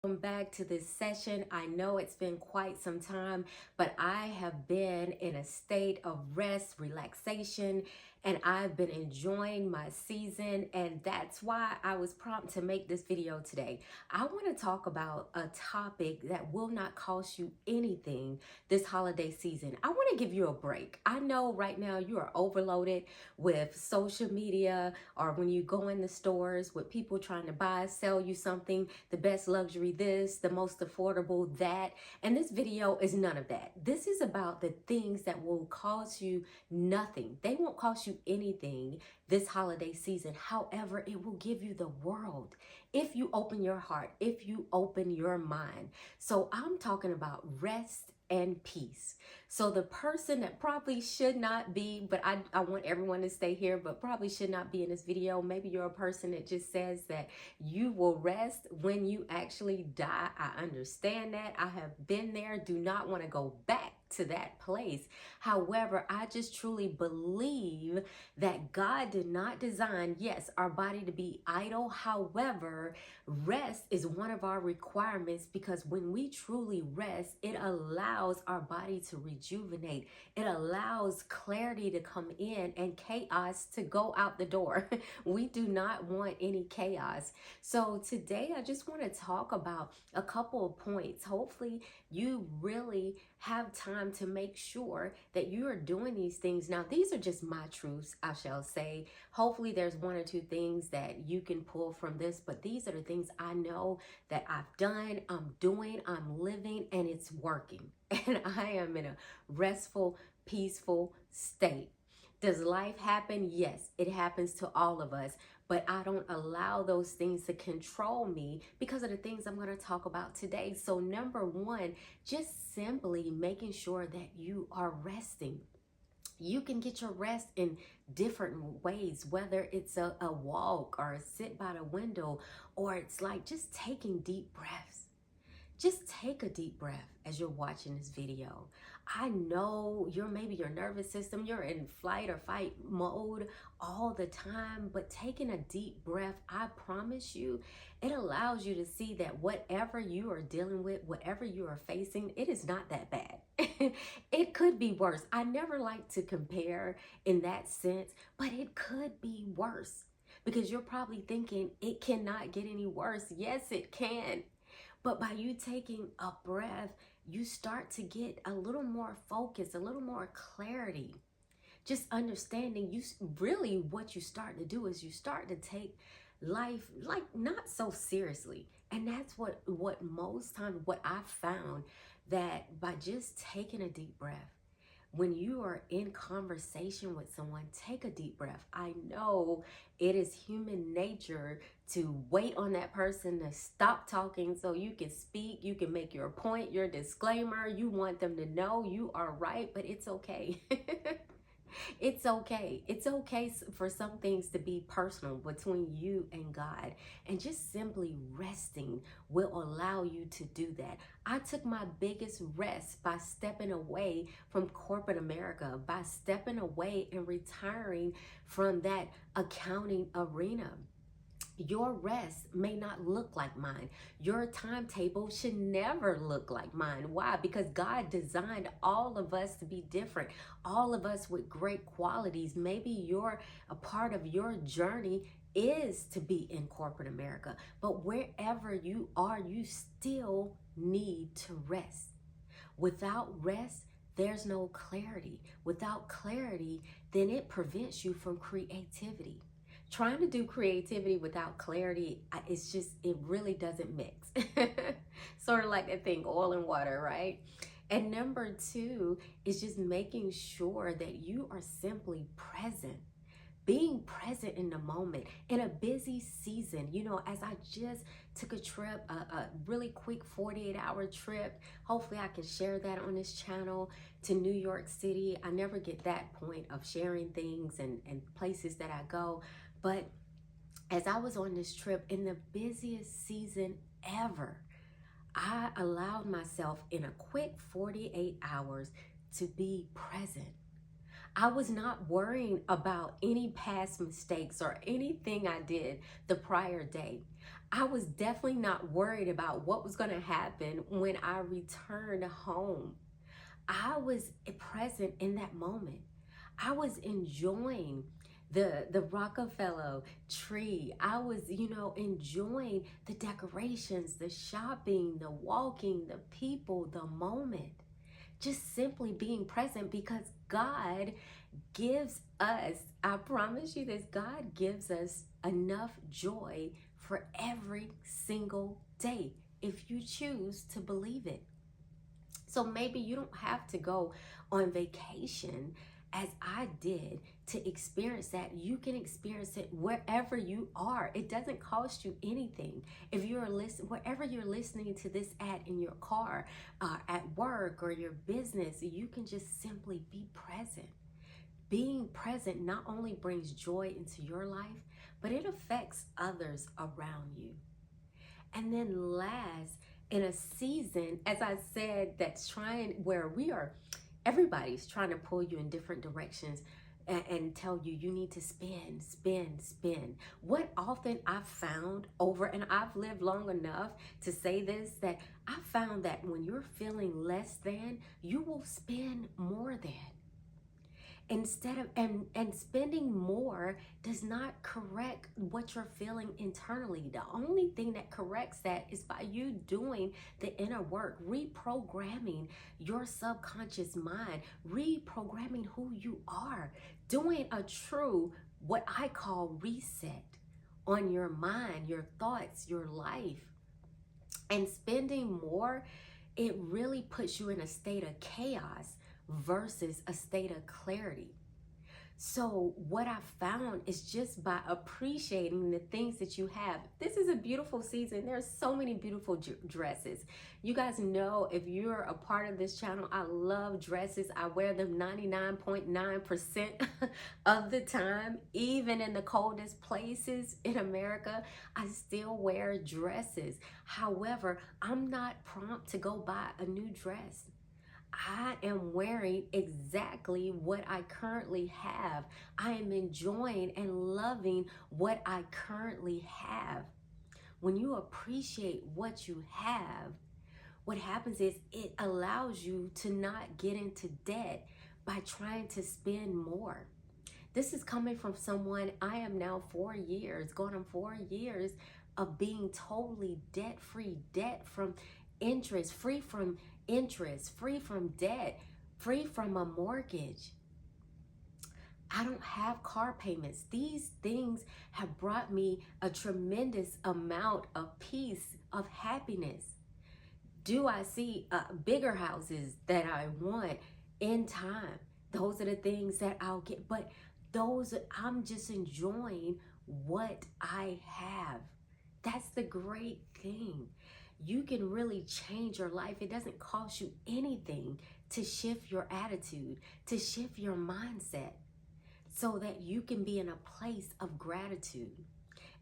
Welcome back to this session. I know it's been quite some time, but I have been in a state of rest, relaxation, and I've been enjoying my season, and that's why I was prompted to make this video today. I want to talk about a topic that will not cost you anything this holiday season. I want to give you a break. I know right now you are overloaded with social media, or when you go in the stores with people trying to sell you something, the best luxury this, the most affordable that. And this video is none of that. This is about the things that will cost you nothing. They won't cost you anything this holiday season. However, it will give you the world if you open your heart, if you open your mind. So I'm talking about rest and peace. So the person that probably should not be, but I want everyone to stay here, but probably should not be in this video. Maybe you're a person that just says that you will rest when you actually die. I understand that. I have been there. Do not want to go back to that place. However, I just truly believe that God did not design, yes, our body to be idle. However, rest is one of our requirements, because when we truly rest, it allows our body to rejuvenate. It allows clarity to come in and chaos to go out the door. We do not want any chaos. So today I just want to talk about a couple of points. Hopefully you really have time to make sure that you are doing these things. Now, these are just my truths, I shall say. Hopefully there's one or two things that you can pull from this, but these are the things I know that I've done, I'm doing, I'm living, and it's working. And I am in a restful, peaceful state. Does life happen? Yes, it happens to all of us, but I don't allow those things to control me because of the things I'm going to talk about today. So number one, just simply making sure that you are resting. You can get your rest in different ways, whether it's a walk or a sit by the window, or it's like just taking deep breaths. Just take a deep breath as you're watching this video. I know maybe your nervous system, you're in flight or fight mode all the time, but taking a deep breath, I promise you, it allows you to see that whatever you are dealing with, whatever you are facing, it is not that bad. It could be worse. I never like to compare in that sense, but it could be worse, because you're probably thinking it cannot get any worse. Yes, it can. But by you taking a breath, you start to get a little more focus, a little more clarity. Just understanding, you really, what you start to do is you start to take life like not so seriously. And that's what most times what I found, that by just taking a deep breath, when you are in conversation with someone, take a deep breath. I know it is human nature to wait on that person to stop talking so you can speak, you can make your point, your disclaimer. You want them to know you are right, but it's okay. It's okay. It's okay for some things to be personal between you and God. And just simply resting will allow you to do that. I took my biggest rest by stepping away from corporate America, by stepping away and retiring from that accounting arena. Your rest may not look like mine. Your timetable should never look like mine. Why? Because God designed all of us to be different, all of us with great qualities. Maybe a part of your journey is to be in corporate America, but wherever you are, you still need to rest. Without rest, there's no clarity. Without clarity, then it prevents you from creativity. Trying to do creativity without clarity, it really doesn't mix. Sort of like that thing, oil and water, right? And number two is just making sure that you are simply present. Being present in the moment in a busy season. As I just took a trip, a really quick 48-hour trip. Hopefully I can share that on this channel, to New York City. I never get that point of sharing things and places that I go. But as I was on this trip in the busiest season ever, I allowed myself in a quick 48 hours to be present. I was not worrying about any past mistakes or anything I did the prior day. I was definitely not worried about what was going to happen when I returned home. I was present in that moment. I was enjoying the Rockefeller tree. I was, enjoying the decorations, the shopping, the walking, the people, the moment. Just simply being present because God gives us, I promise you this, God gives us enough joy for every single day if you choose to believe it. So maybe you don't have to go on vacation as I did to experience that. You can experience it wherever you are. It doesn't cost you anything. If you're wherever you're listening to this in your car, at work, or your business, you can just simply be present. Being present not only brings joy into your life, but it affects others around you. And then last, in a season, as I said, that's where everybody's trying to pull you in different directions and tell you need to spend. What often I've found and I've lived long enough to say this, that I found that when you're feeling less than, you will spend more than. Instead of and spending more does not correct what you're feeling internally. The only thing that corrects that is by you doing the inner work, reprogramming your subconscious mind, reprogramming who you are, doing a true, what I call, reset on your mind, your thoughts, your life. And spending more, it really puts you in a state of chaos versus a state of clarity. So what I found is just by appreciating the things that you have. This is a beautiful season. There's so many beautiful dresses. You guys know, if you're a part of this channel, I love dresses. I wear them 99.9% of the time. Even in the coldest places in America, I still wear dresses. However, I'm not prompt to go buy a new dress. I am wearing exactly what I currently have. I am enjoying and loving what I currently have. When you appreciate what you have, what happens is it allows you to not get into debt by trying to spend more. This is coming from someone, I am now 4 years, going on 4 years of being totally debt-free, free from interest, free from debt, free from a mortgage. I don't have car payments. These things have brought me a tremendous amount of peace, of happiness. Do I see bigger houses that I want in time? Those are the things that I'll get. But I'm just enjoying what I have. That's the great thing. You can really change your life. It doesn't cost you anything to shift your attitude, to shift your mindset, so that you can be in a place of gratitude.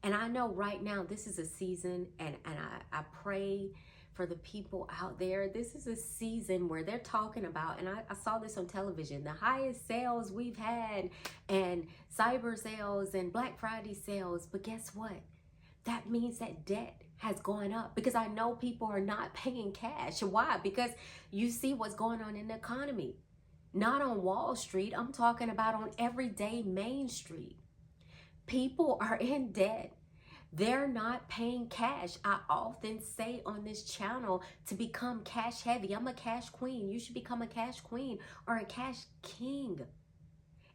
And I know right now this is a season, and I pray for the people out there. This is a season where they're talking about, and I saw this on television, the highest sales we've had, and cyber sales and Black Friday sales. But guess what? That means that debt has gone up, because I know people are not paying cash. Why? Because you see what's going on in the economy. Not on Wall Street. I'm talking about on everyday Main Street. People are in debt. They're not paying cash. I often say on this channel to become cash heavy. I'm a cash queen. You should become a cash queen or a cash king.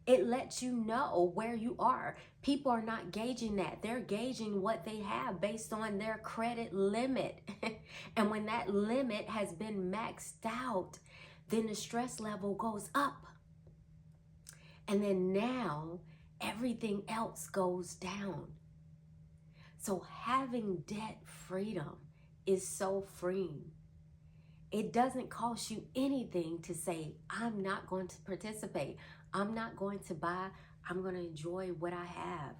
It lets you know where you are. People are not gauging that. They're gauging what they have based on their credit limit. And when that limit has been maxed out, then the stress level goes up. And then now everything else goes down. So having debt freedom is so freeing. It doesn't cost you anything to say, I'm not going to participate. I'm not going to buy. I'm going to enjoy what I have.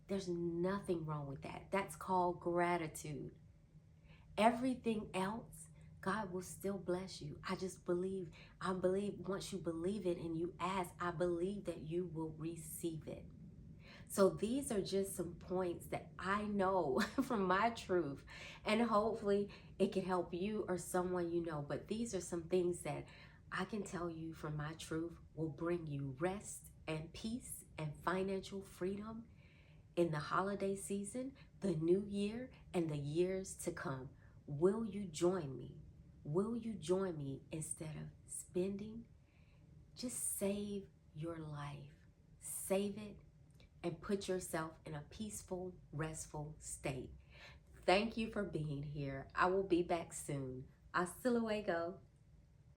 There's nothing wrong with that. That's called gratitude. Everything else, God will still bless you. I believe once you believe it and you ask, I believe that you will receive it. So these are just some points that I know from my truth, and hopefully it can help you or someone you know. But these are some things that I can tell you from my truth will bring you rest and peace and financial freedom in the holiday season, the new year, and the years to come. Will you join me? Will you join me instead of spending? Just save your life. Save it and put yourself in a peaceful, restful state. Thank you for being here. I will be back soon. Hasta luego.